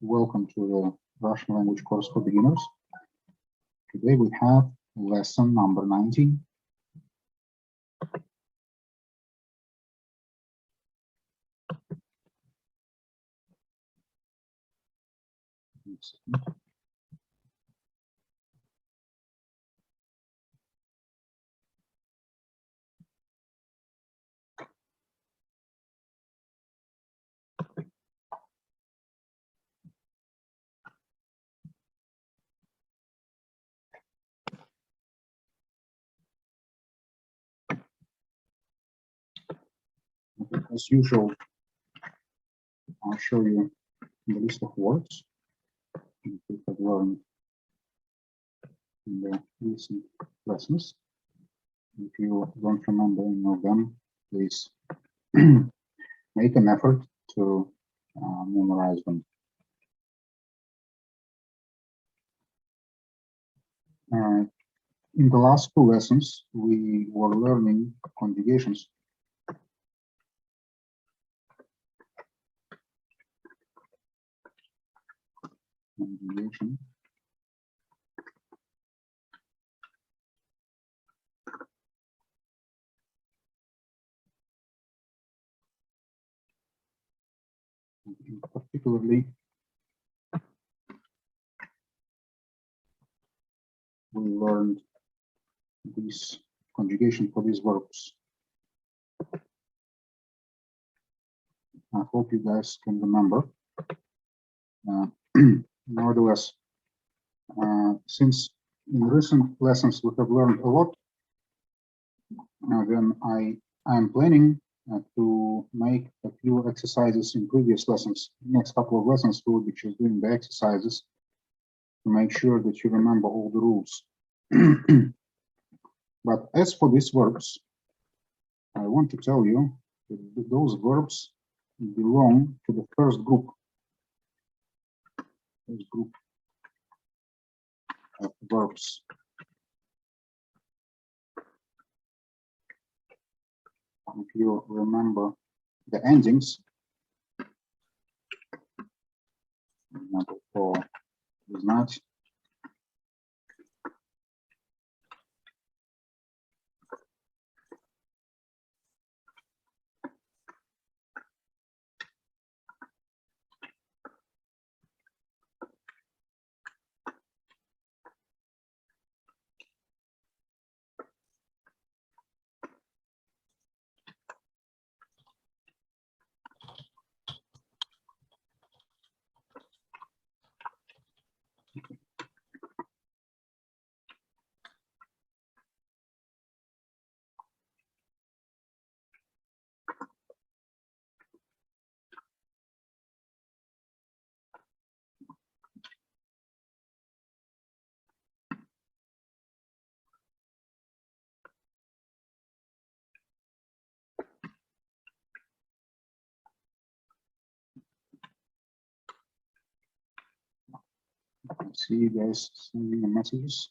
Welcome to the Russian language course for beginners. Today we have lesson number 19. As usual, I'll show you the list of words we have learned in the recent lessons. If you don't remember any of them, please make an effort to memorize them. In the last two lessons, we were learning conjugations. Conjugation. Particularly, we learned this conjugation for these verbs. I hope you guys can remember. Nevertheless, since in recent lessons we have learned a lot, then I am planning to make a few exercises in previous lessons. Next couple of lessons we will be just doing the exercises to make sure that you remember all the rules. But as for these verbs, I want to tell you that those verbs belong to the first group. First group of verbs. If you remember the endings, for example, for знать, I see you guys sending the messages.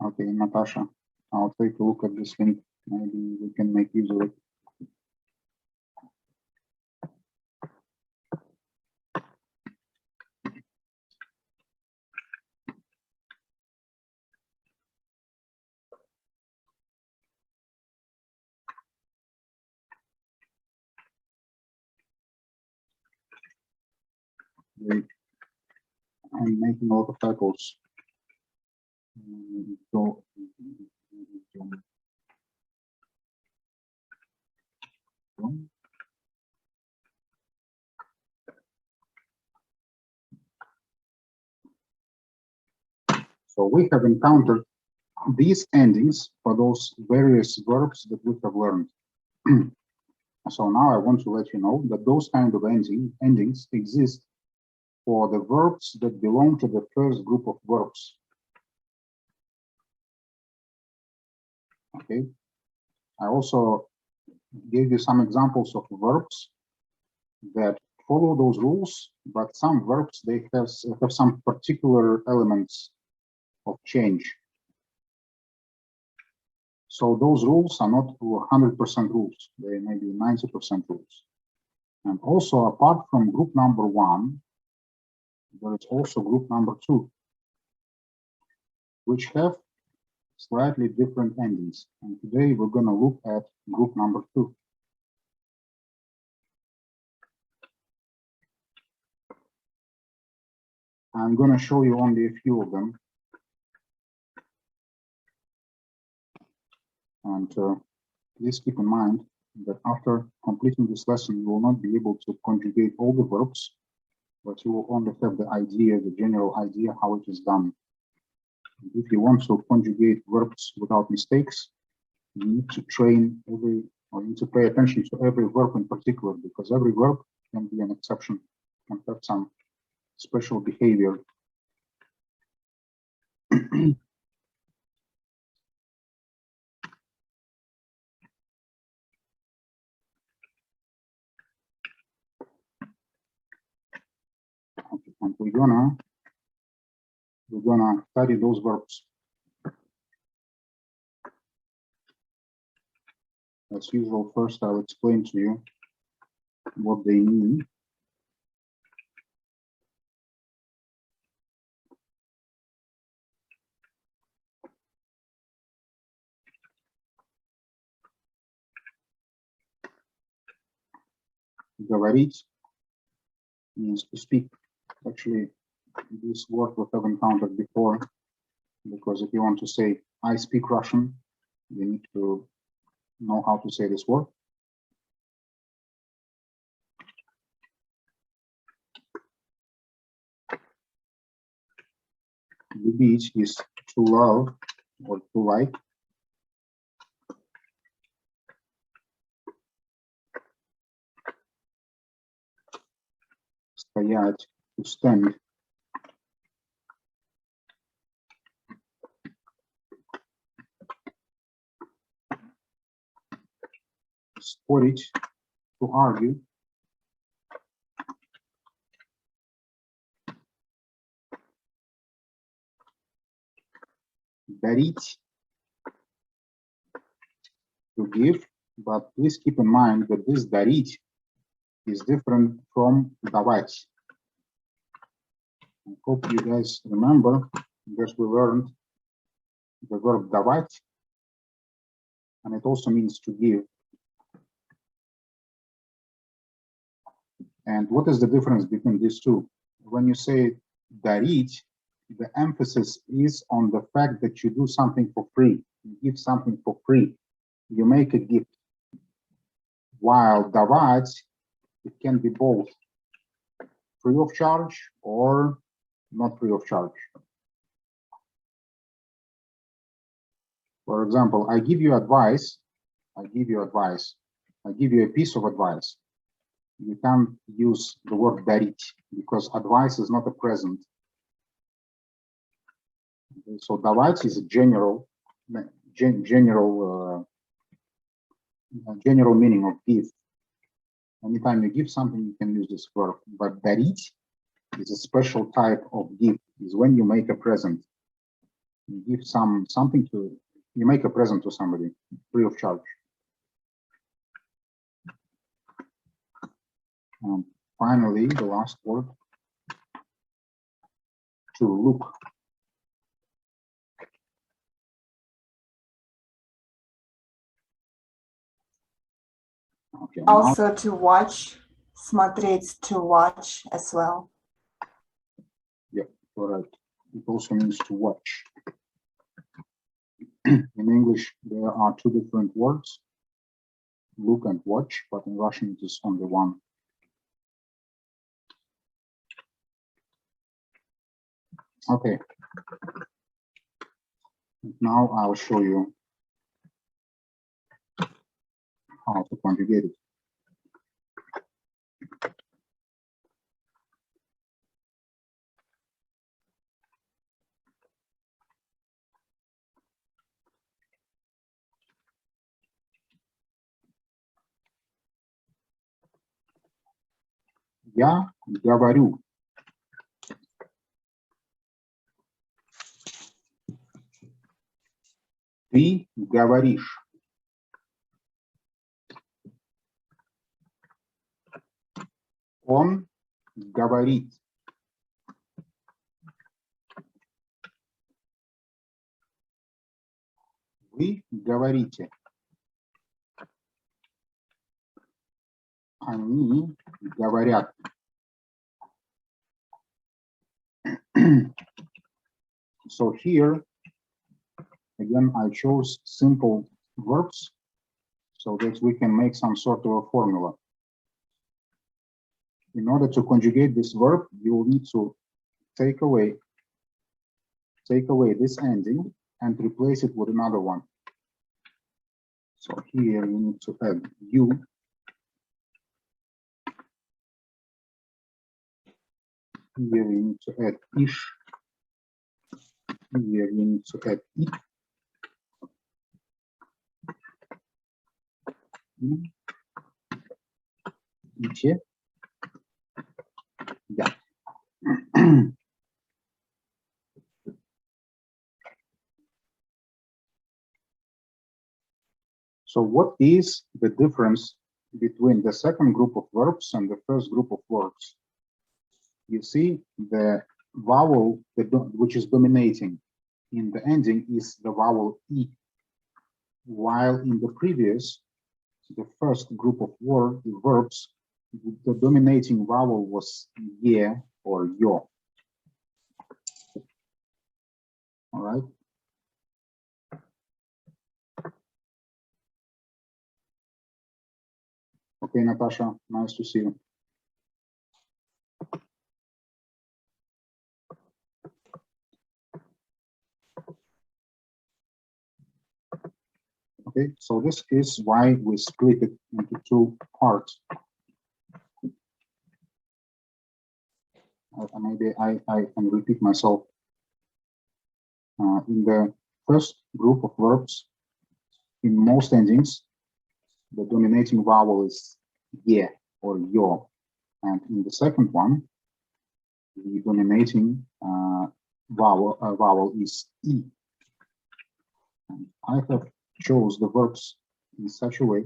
Okay, Natasha, I'll take a look at this link. Maybe we can make use of it. Great. I'm making a lot of typos. So we have encountered these endings for those various verbs that we have learned. So now I want to let you know that those kind of endings exist for the verbs that belong to the first group of verbs. Okay. I also gave you some examples of verbs that follow those rules, but some verbs, they have some particular elements of change. So those rules are not 100% rules. They may be 90% rules. And also, apart from group number 1, there is also group number 2, which have slightly different endings. And today we're going to look at group number 2. I'm going to show you only a few of them. And please keep in mind that after completing this lesson, you will not be able to conjugate all the verbs, but you will only have the idea, the general idea how it is done. And if you want to conjugate verbs without mistakes, you need to train or you need to pay attention to every verb in particular, because every verb can be an exception, can have some special behavior. Okay, and we're gonna study those verbs. As usual, first I'll explain to you what they mean. Говорить means to speak. Actually, this word we have encountered before, because if you want to say, I speak Russian, you need to know how to say this word. Любить is to love or to like. Стоять, to stand. Спорить, to argue. Дарить, to give, but please keep in mind that this дарить is different from давать. I hope you guys remember, because we learned the verb давать, and it also means to give. And what is the difference between these two? When you say дарить, the emphasis is on the fact that you do something for free. You give something for free. You make a gift. While давать, it can be both free of charge or not free of charge. For example, I give you advice. I give you a piece of advice. You can't use the word дарить because advice is not a present. Okay, so давать is a general meaning of give. Anytime you give something, you can use this verb. But дарить is a special type of gift. Is when you make a present. You give you make a present to somebody free of charge. And finally, the last word, to look. Okay, also to watch, смотреть, to watch as well. Yeah, correct. It also means to watch. In English, there are two different words, look and watch, but in Russian it is only one. Okay. Now I'll show you how to conjugate it. Я говорю. Ты говоришь. Он говорит. Вы говорите. Они говорят. So here, again, I chose simple verbs so that we can make some sort of a formula. In order to conjugate this verb, you will need to take away this ending and replace it with another one. So here you need to add you. Here you need to add ish. Here you need to add it. Ite. Yeah. So what is the difference between the second group of verbs and the first group of verbs? You see the vowel which is dominating in the ending is the vowel E, while in the previous, the first group of verbs, the dominating vowel was ye or yo. All right. Okay, Natasha, nice to see you. Okay, so this is why we split it into two parts. Maybe I can repeat myself. In the first group of verbs, in most endings, the dominating vowel is ye or yo, and in the second one, the dominating vowel is e. And I have chose the verbs in such a way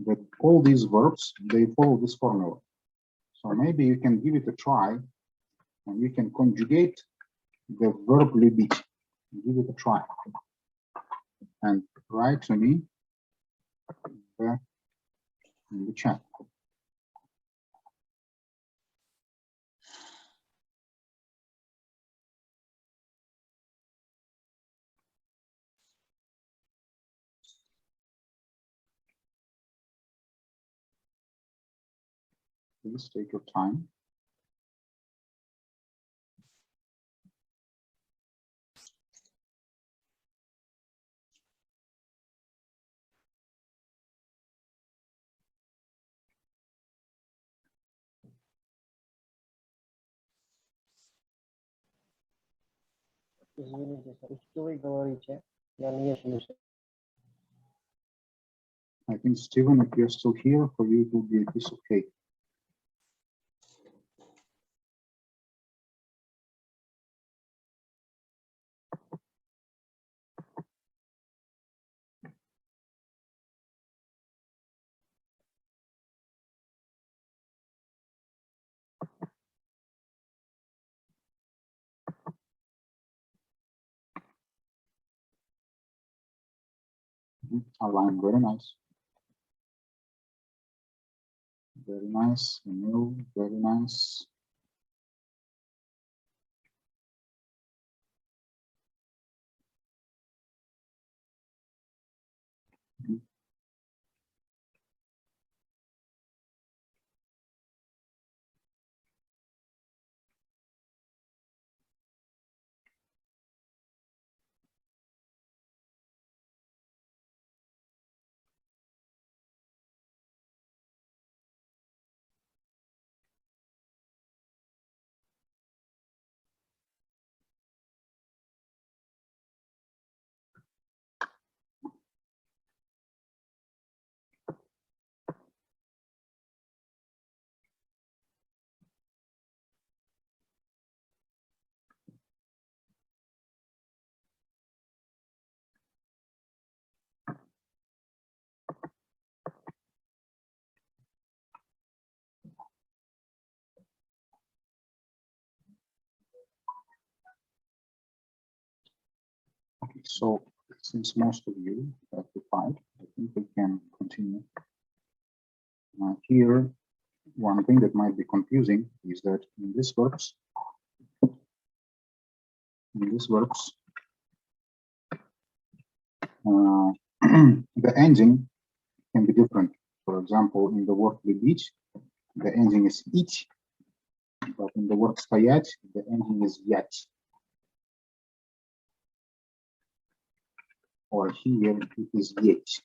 that all these verbs, they follow this formula. So maybe you can give it a try and you can conjugate the verb любить. Give it a try and write to me in the chat. Please take your time. Извините, что вы говорите? Я не слышу. I think, Steven, if you're still here, for you it will be a piece of cake. Align, very nice. Very nice, Emil, very nice. So since most of you have replied, I think we can continue. Here, one thing that might be confusing is that in these verbs, the ending can be different. For example, in the word любить, the ending is ить, but in the word стоять, the ending is ять. Or here it is еть.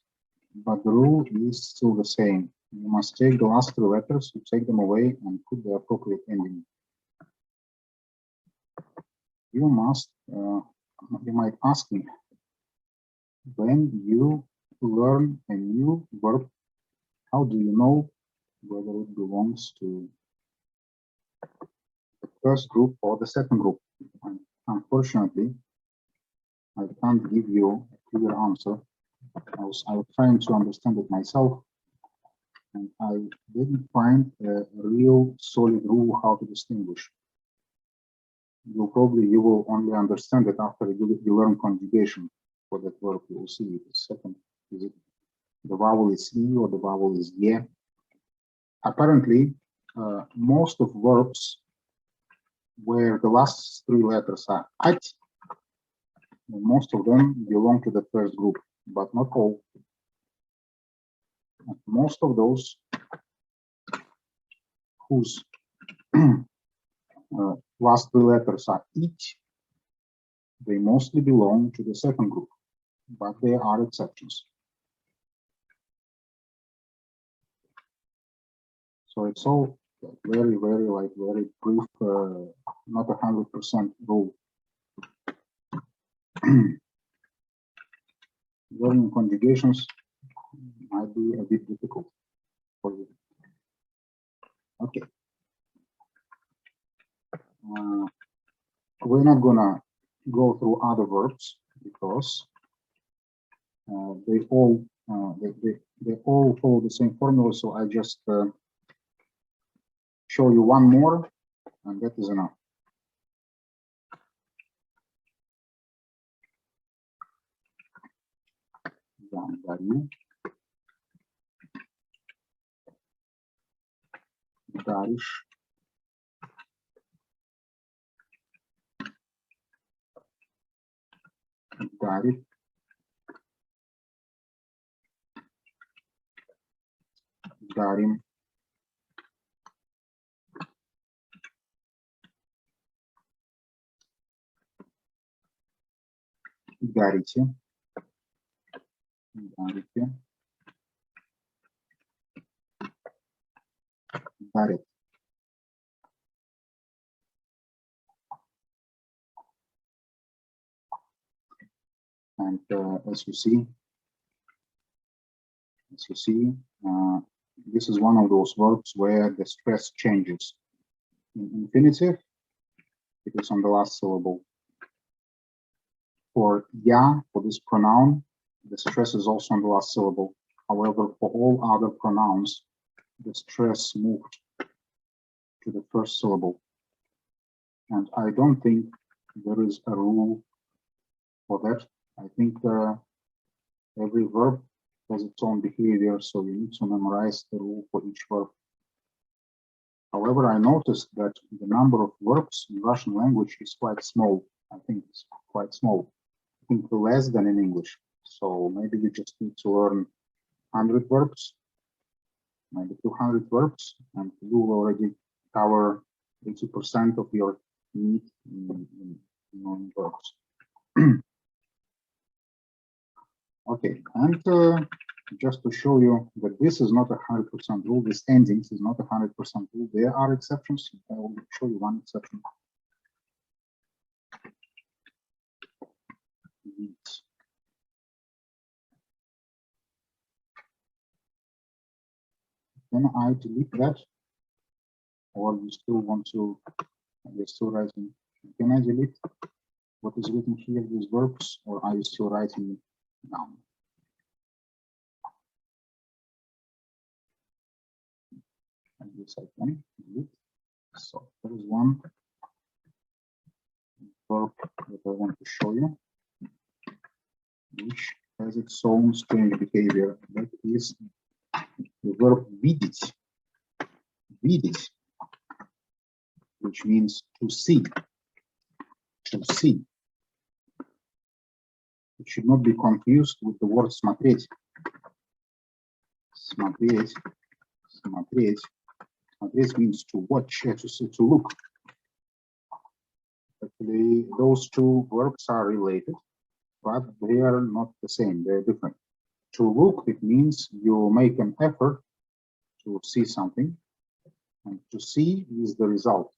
But the rule is still the same. You must take the last three letters, you take them away and put the appropriate ending. You must, you might ask me, when you learn a new verb, how do you know whether it belongs to the first group or the second group? And unfortunately, I can't give you a clear answer. I was trying to understand it myself, and I didn't find a real solid rule how to distinguish. You will only understand it after you learn conjugation for that verb. You will see the second, is it the vowel is e or the vowel is ye. Apparently, most of verbs where the last three letters are at, most of them belong to the first group, but not all. Most of those whose last three letters are it, they mostly belong to the second group, but there are exceptions. So it's all very brief, not 100% rule. Learning conjugations might be a bit difficult for you. Okay. We're not gonna go through other verbs because they all follow the same formula. So I just show you one more, and that is enough. Darish, Darit, Darim, Дарите, Дарите, Дарит. And as you see, this is one of those verbs where the stress changes. In infinitive, it is on the last syllable. For ya, for this pronoun, the stress is also on the last syllable. However, for all other pronouns, the stress moved to the first syllable. And I don't think there is a rule for that. I think every verb has its own behavior, so you need to memorize the rule for each verb. However, I noticed that the number of verbs in Russian language is quite small. I think it's quite small. I think less than in English. So maybe you just need to learn 100 verbs, maybe 200 verbs, and you will already cover 80% of your need in verbs. Okay, and just to show you that this is not 100% rule, this endings is not 100% rule. There are exceptions. I will show you one exception. Can I delete that? Or you still want to, you're still writing? Can I delete what is written here, these verbs, or are you still writing down? And yes, I can delete. So there is one verb that I want to show you. which has its own strange behavior. That is the verb видеть, видеть, which means to see, to see. It should not be confused with the word смотреть. Смотреть, смотреть. Смотреть means to watch, to see, to look. Actually, those two verbs are related, but they are not the same, they're different. To look, it means you make an effort to see something, and to see is the result.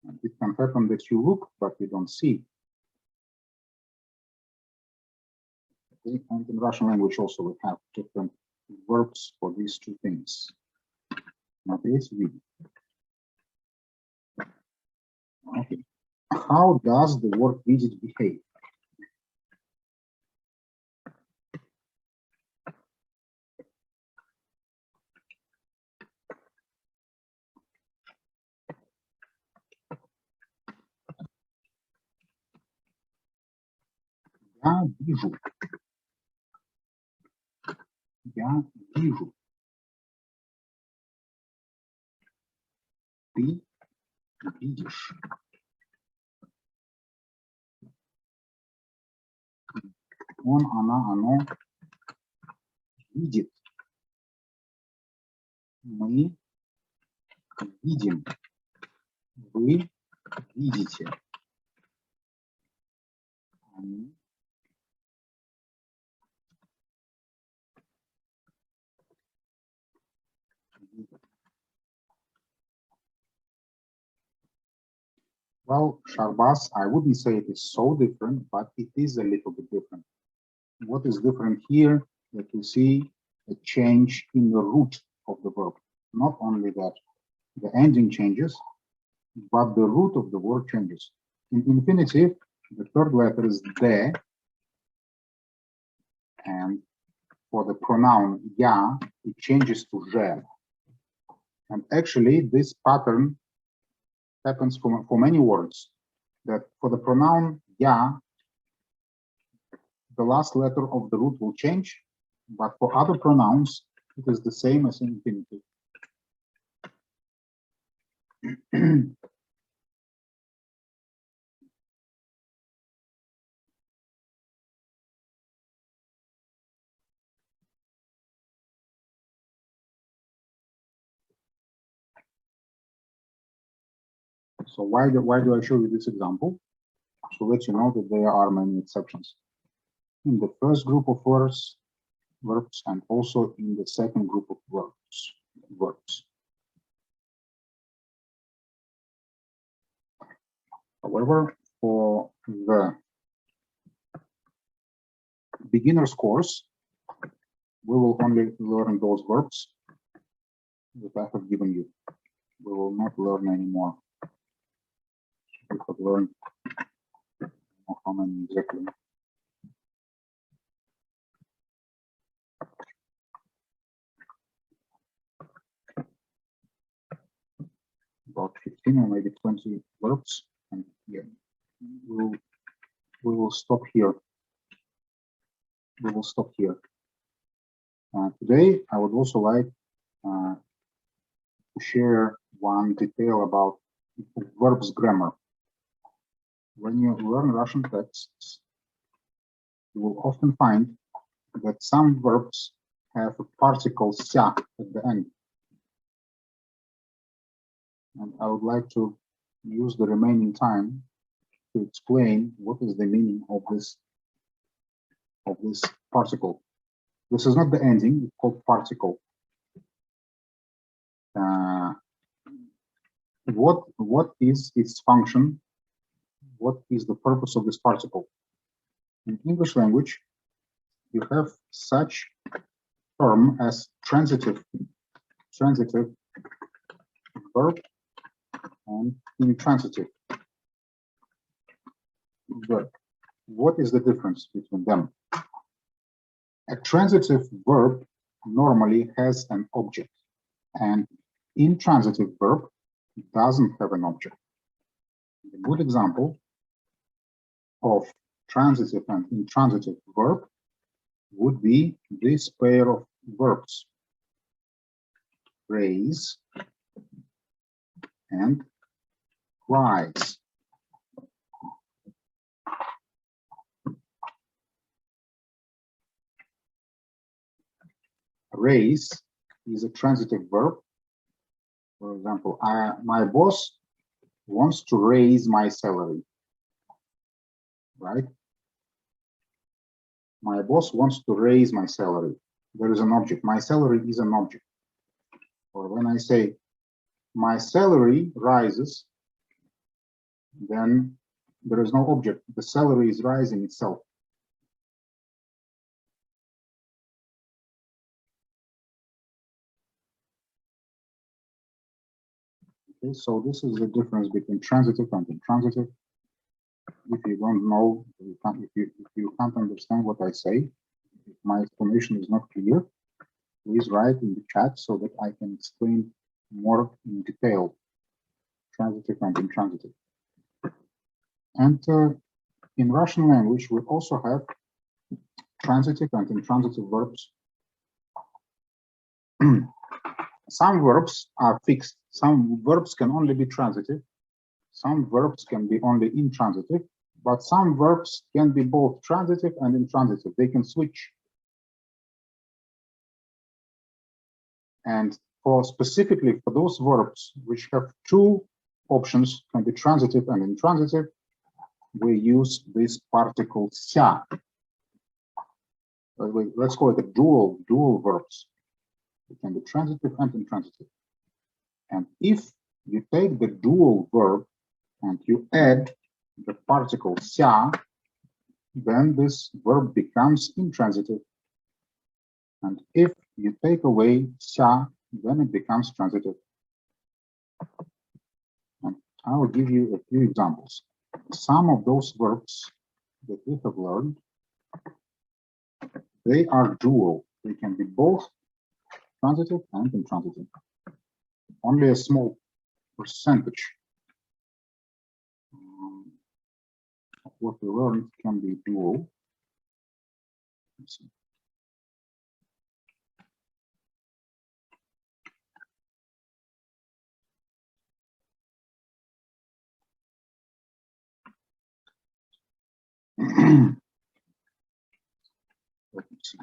And it can happen that you look, but you don't see. Okay. And in Russian language also we have different verbs for these two things. Смотреть, видеть. Okay. How does the word видеть behave? Я вижу. Я вижу. Ты видишь. Он, она, оно видит. Мы видим. Вы видите. Они видят. Well, Sharbaz, I wouldn't say it is so different, but it is a little bit different. What is different here, that you see a change in the root of the verb. Not only that the ending changes, but the root of the word changes. In infinitive, the third letter is de, and for the pronoun ya, it changes to je. And actually, this pattern happens for many words, that for the pronoun ya, the last letter of the root will change, but for other pronouns, it is the same as in infinitive. So why do I show you this example? To let you know that there are many exceptions in the first group of verbs and also in the second group of verbs. However, for the beginner's course, we will only learn those verbs that I have given you. We will not learn anymore. We have learned how many exactly. About 15 or maybe 20 verbs, and yeah, we will stop here. We will stop here. Today, I would also like to share one detail about verbs grammar. When you learn Russian texts, you will often find that some verbs have a particle ся at the end. And I would like to use the remaining time to explain what is the meaning of this particle. This is not the ending, it's called particle. What is its function? What is the purpose of this particle? In English language, you have such term as transitive verb and intransitive verb. What is the difference between them? A transitive verb normally has an object, and intransitive verb doesn't have an object. A good example of transitive and intransitive verb would be this pair of verbs, raise and rise. Raise is a transitive verb. For example, my boss wants to raise my salary, right? My boss wants to raise my salary. There is an object. My salary is an object. Or when I say my salary rises, then there is no object. The salary is rising itself. Okay, so this is the difference between transitive and intransitive. If you don't know, if you can't understand what I say, if my explanation is not clear, please write in the chat so that I can explain more in detail transitive and intransitive. And in Russian language, we also have transitive and intransitive verbs. Some verbs are fixed. Some verbs can only be transitive. Some verbs can be only intransitive, but some verbs can be both transitive and intransitive. They can switch. And specifically for those verbs which have two options, can be transitive and intransitive, we use this particle ся. Let's call it a dual verbs. It can be transitive and intransitive. And if you take the dual verb and you add the particle ся, then this verb becomes intransitive. And if you take away ся, then it becomes transitive. And I will give you a few examples. Some of those verbs that we have learned, they are dual. They can be both transitive and intransitive. Only a small percentage of what we learned can be dual. Let's see. Let me see.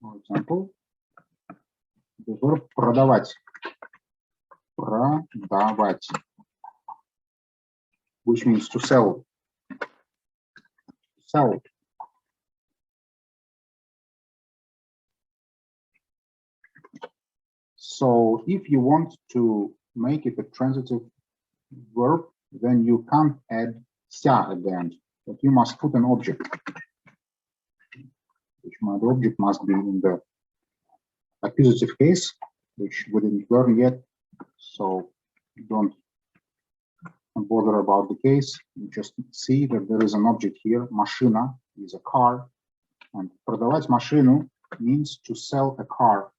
For example, the verb продавать. Продавать, which means to sell. Sell. So if you want to make it a transitive verb, then you can't add ся at the end, but you must put an object, which the object must be in the accusative case, which we didn't learn yet. So don't bother about the case. You just see that there is an object here. Машина is a car, and продавать машину means to sell a car.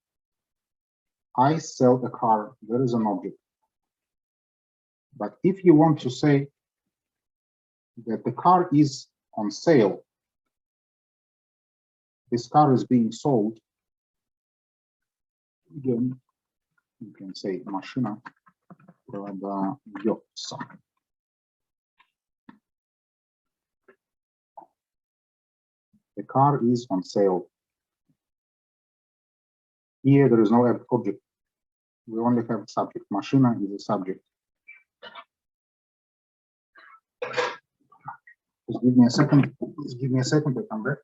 I sell a car. There is an object. But if you want to say that the car is on sale, this car is being sold, again, you can say машина продается. The car is on sale. Here there is no object. We only have a subject. Машина is a subject. Just give me a second. Please give me a second. I come back.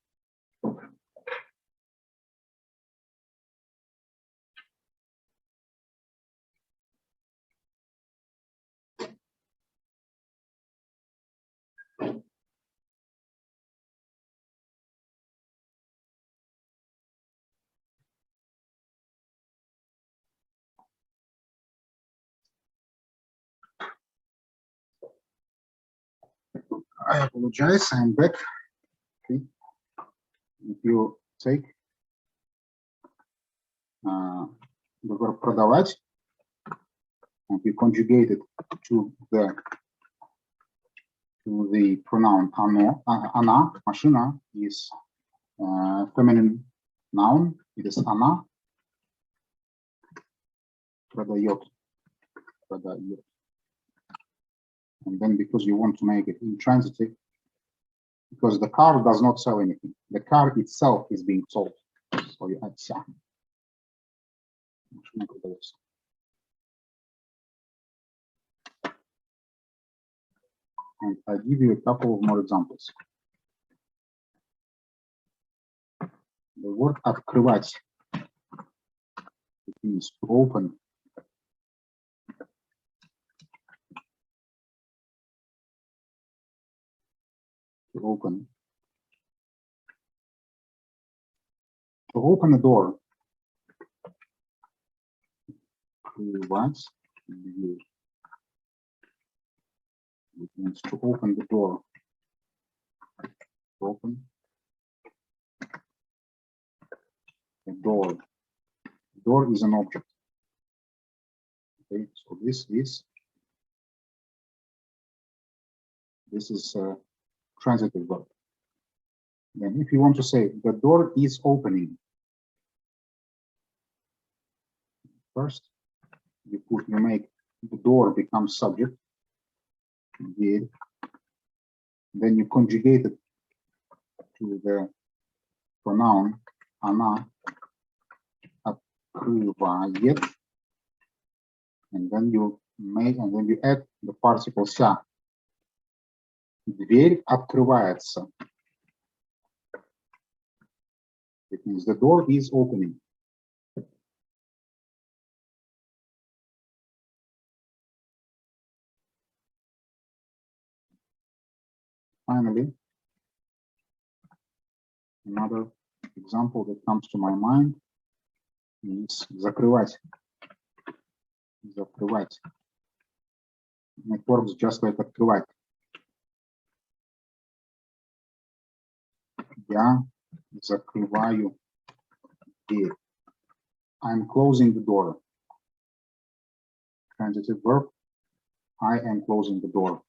I apologize. I'm back. Okay. If you take the verb продавать, and you conjugate it to the pronoun оно, она, машина is feminine noun, it is она, продает. And then because you want to make it intransitive, because the car does not sell anything, the car itself is being sold. So you add ся. Машина продается. And I give you a couple of more examples. The word открывать, it means to open. To open. To open a door. Открывать дверь. It means to open the door. Open the door. Door is an object. Okay, so this is a transitive verb. Then if you want to say the door is opening, first you make the door become subject. Then you conjugate it to the pronoun она открывает, and then you add the participle ся. Дверь открывается. It means the door is opening. Finally, another example that comes to my mind is закрывать. Закрывать. It works just like открывать. Я закрываю дверь. I'm closing the door. Transitive verb. I am closing the door.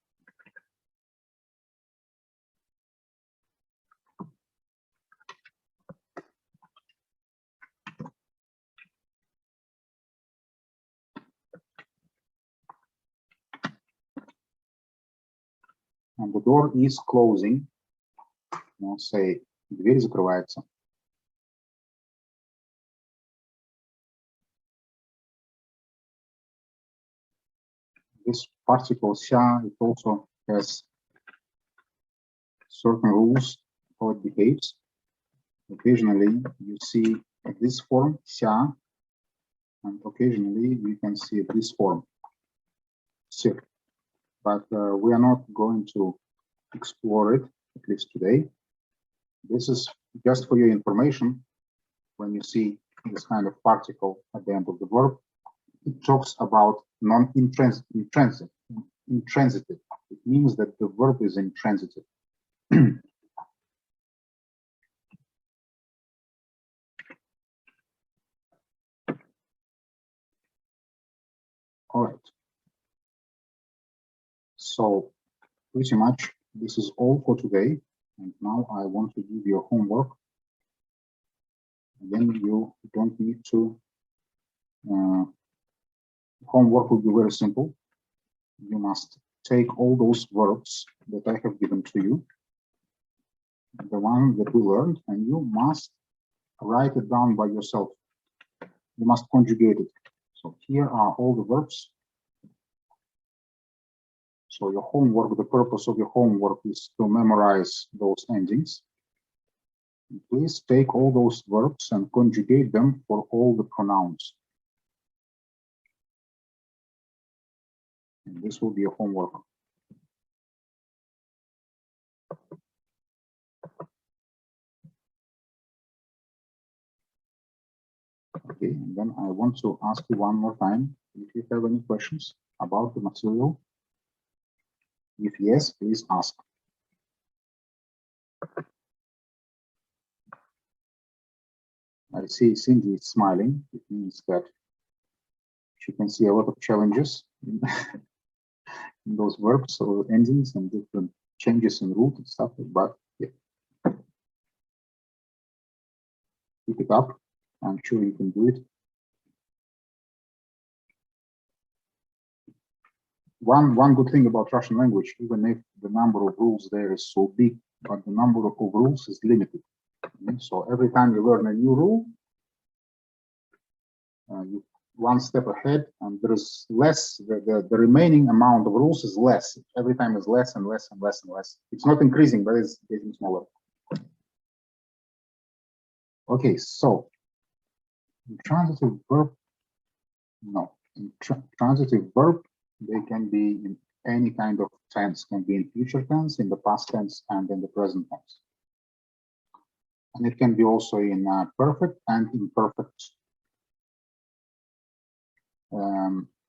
And the door is closing. Now say, дверь закрывается. This particle ся, it also has certain rules how it behaves. Occasionally you see this form ся, and occasionally you can see this form ся. But we are not going to explore it, at least today. This is just for your information. When you see this kind of particle at the end of the verb, it talks about intransitive. It means that the verb is intransitive. All right. So pretty much this is all for today. And now I want to give you homework. And then you don't need to. Homework will be very simple. You must take all those verbs that I have given to you, the one that we learned, and you must write it down by yourself. You must conjugate it. So here are all the verbs. So your homework, the purpose of your homework is to memorize those endings. Please take all those verbs and conjugate them for all the pronouns. And this will be your homework. Okay, and then I want to ask you one more time if you have any questions about the material. If yes, please ask. I see Cindy is smiling. It means that you can see a lot of challenges in, in those verbs or endings and different changes in root and stuff, but yeah. Pick it up. I'm sure you can do it. One good thing about Russian language, even if the number of rules there is so big, but the number of rules is limited. Okay? So every time you learn a new rule, you one step ahead, and there is less. The remaining amount of rules is less. Every time is less and less and less and less. It's not increasing, but it's getting smaller. Okay, so transitive verb. No, transitive verb. They can be in any kind of tense. Can be in future tense, in the past tense, and in the present tense. And it can be also in perfect and imperfect.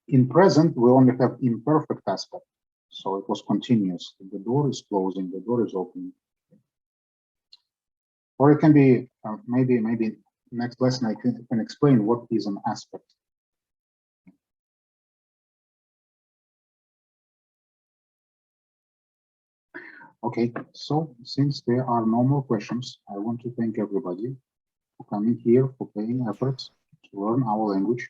In present, we only have imperfect aspect. So it was continuous. The door is closing, the door is opening. Or it can be, maybe next lesson I can explain what is an aspect. Okay, so since there are no more questions, I want to thank everybody for coming here, for paying efforts to learn our language.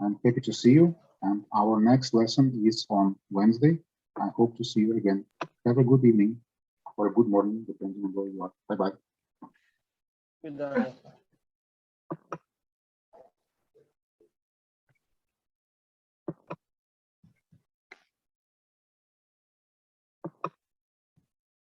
I'm happy to see you, and our next lesson is on Wednesday. I hope to see you again. Have a good evening or a good morning, depending on where you are. Bye-bye. Good night.